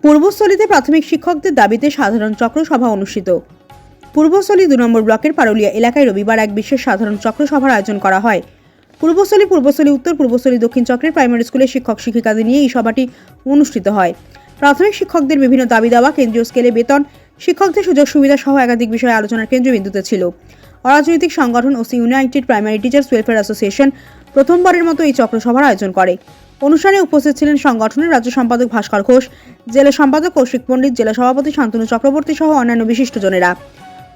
পূর্বস্থলীতে প্রাথমিক শিক্ষকদের দাবিতে সাধারণ চক্র সভা অনুষ্ঠিত। পূর্বস্থলী 2 নম্বর ব্লকের পারুলিয়া এলাকায় রবিবার এক বিশেষ সাধারণ চক্র সভার আয়োজন করা হয়। পূর্বস্থলী উত্তর, পূর্বস্থলী দক্ষিণ চক্রের প্রাইমারি স্কুলের শিক্ষক শিক্ষিকাদের নিয়ে এই সভাটি অনুষ্ঠিত হয়। প্রাথমিক শিক্ষকদের বিভিন্ন দাবি দেওয়া, কেন্দ্রীয় স্কেলে বেতন, শিক্ষকদের সুযোগ সুবিধা সহ একাধিক বিষয়ে আলোচনার কেন্দ্রবিন্দুতে ছিল। অরাজনৈতিক সংগঠন OC United primary teachers welfare association প্রথমবারের মতো এই চক্র সভার আয়োজন করে। অনুষ্ঠানে উপস্থিত ছিলেন সংগঠনের রাজ্য সম্পাদক ভাস্কর ঘোষ, জেলা সম্পাদক কৌশিক পণ্ডিত, জেলা সভাপতি শান্তনু চক্রবর্তী সহ অন্যান্য বিশিষ্টজনেরা।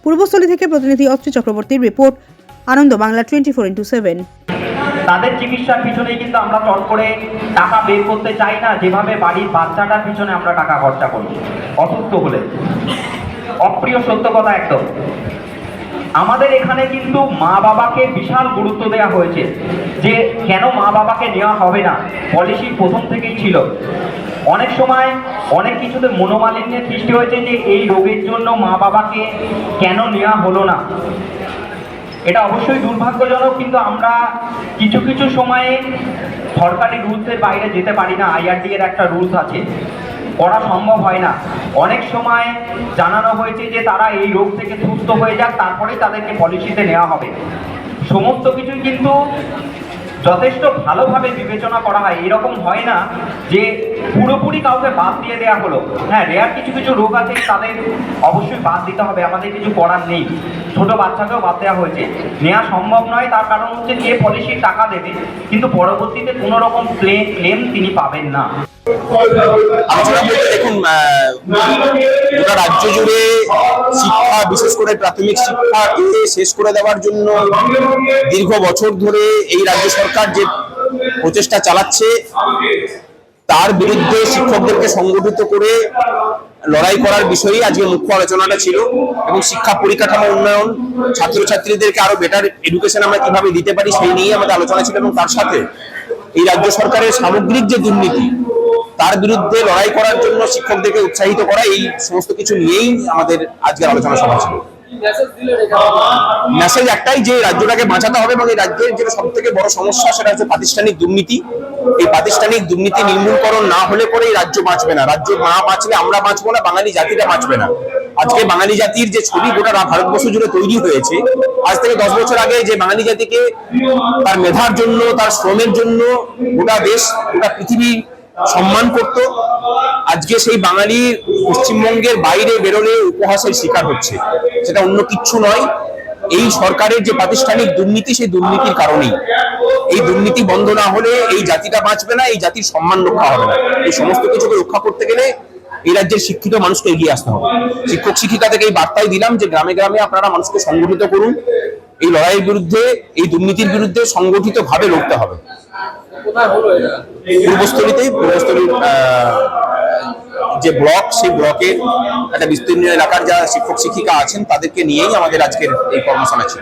পূর্বস্থলী থেকে প্রতিনিধি অত্রি চক্রবর্তীর রিপোর্ট, আনন্দ বাংলা 24x7। তাদের চিকিৎসার পিছনেই কিন্তু আমরা চট করে টাকা বের করতে চাই না, যেভাবে বাড়ির বাচ্চাটার পিছনে আমরা টাকা খরচা করি অসুস্থ হলে। অপ্রিয় সত্য কথা একদম। আমাদের এখানে কিন্তু মা বাবাকে বিশাল গুরুত্ব দেওয়া হয়েছে, যে কেন মা বাবাকে নেওয়া হবে না, পলিসি প্রথম থেকেই ছিল। অনেক সময় অনেক কিছুতে মনোমালিন্যের সৃষ্টি হয়েছে যে এই রোগের জন্য মা বাবাকে কেন নেওয়া হলো না। এটা অবশ্যই দুর্ভাগ্যজনক, কিন্তু আমরা কিছু কিছু সময়ে সরকারি রুলসের বাইরে যেতে পারি না। IRD এর একটা রুলস আছে, করা সম্ভব হয় না। অনেক সময় জানানো হয়েছে যে তারা এই রোগ থেকে সুস্থ হয়ে যাক, তারপরেই তাদেরকে পলিসিতে নেওয়া হবে। সমস্ত কিছুই কিন্তু যথেষ্ট ভালোভাবে বিবেচনা করা হয়। এরকম হয় না যে পুরোপুরি কাউকে বাদ দিয়ে দেওয়া হলো। হ্যাঁ, রেয়ার কিছু কিছু রোগ আছে, তাদের অবশ্যই বাদ দিতে হবে, আমাদের কিছু করার নেই। ছোট বাচ্চাকেও বাদ দেওয়া হয়েছে, নেওয়া সম্ভব নয়। তার কারণ হচ্ছে যে পলিসির টাকা দেবে, কিন্তু পরবর্তীতে কোনো রকম ক্লেম তিনি পাবেন না। দেখুন, গোটা রাজ্য জুড়ে শিক্ষা, বিশেষ করে প্রাথমিক শিক্ষাকে শেষ করে দেওয়ার জন্য দীর্ঘ বছর ধরে এই রাজ্য সরকার যে প্রচেষ্টা চালাচ্ছে, তার বিরুদ্ধে শিক্ষকদেরকে সংগঠিত করে লড়াই করার বিষয়েই আজকে মুখ্য আলোচনাটা ছিল। এবং শিক্ষা পরিকাঠামো উন্নয়ন, ছাত্রছাত্রীদেরকে আরো বেটার এডুকেশন আমরা কিভাবে দিতে পারি সেই নিয়ে আমাদের আলোচনা ছিল। এবং তার সাথে এই রাজ্য সরকারের সামগ্রিক যে দুর্নীতি, তার বিরুদ্ধে লড়াই করার জন্য শিক্ষকদেরকে উৎসাহিত করা, এই সমস্ত কিছু নিয়েই আমাদের আজকের আলোচনা সভা ছিল। মেসেজ একটাই, যে রাজ্যটাকে বাঁচাতে হবে এবং এই রাজ্যের যেটা সব থেকে বড় সমস্যা, সেটা হচ্ছে প্রাতিষ্ঠানিক দুর্নীতি। এই প্রাতিষ্ঠানিক দুর্নীতি নির্মূলকরণ না হলে পরে এই রাজ্য বাঁচবে না। রাজ্য না বাঁচলে আমরা বাঁচবো না, বাঙালি জাতিটা বাঁচবে না। আজকে বাঙালি জাতির যে ছবি গোটা ভারতবর্ষ জুড়ে তৈরি হয়েছে, আজ থেকে 10 বছর আগে যে বাঙালি জাতিকে তার মেধার জন্য, তার শ্রমের জন্য গোটা দেশ, গোটা পৃথিবী সম্মান করত, আজকে সেই বাঙালি পশ্চিমবঙ্গের বাইরে বেরোলে উপহাসের শিকার হচ্ছে। সেটা অন্য কিচ্ছু নয়, এই সরকারের যে প্রাতিষ্ঠানিক দুর্নীতি, সেই দুর্নীতির কারণেই। এই দুর্নীতি বন্ধ না হলে এই জাতিটা বাঁচবে না, এই জাতির সম্মান রক্ষা হবে না। এই সমস্ত কিছুকে রক্ষা করতে গেলে এই রাজ্যের শিক্ষিত মানুষকে এগিয়ে আসতে হবে। শিক্ষক শিক্ষিকা থেকে এই বার্তাই দিলাম যে গ্রামে গ্রামে আপনারা মানুষকে সংগঠিত করুন। এই লড়াইয়ের বিরুদ্ধে, এই দুর্নীতির বিরুদ্ধে সংগঠিত ভাবে লড়তে হবে। পূর্বস্থলীতেই, পূর্বস্থলীর যে ব্লক, সেই ব্লকের একটা বিস্তীর্ণ এলাকার যারা শিক্ষক শিক্ষিকা আছেন, তাদেরকে নিয়েই আমাদের আজকের এই কর্মশালা ছিল।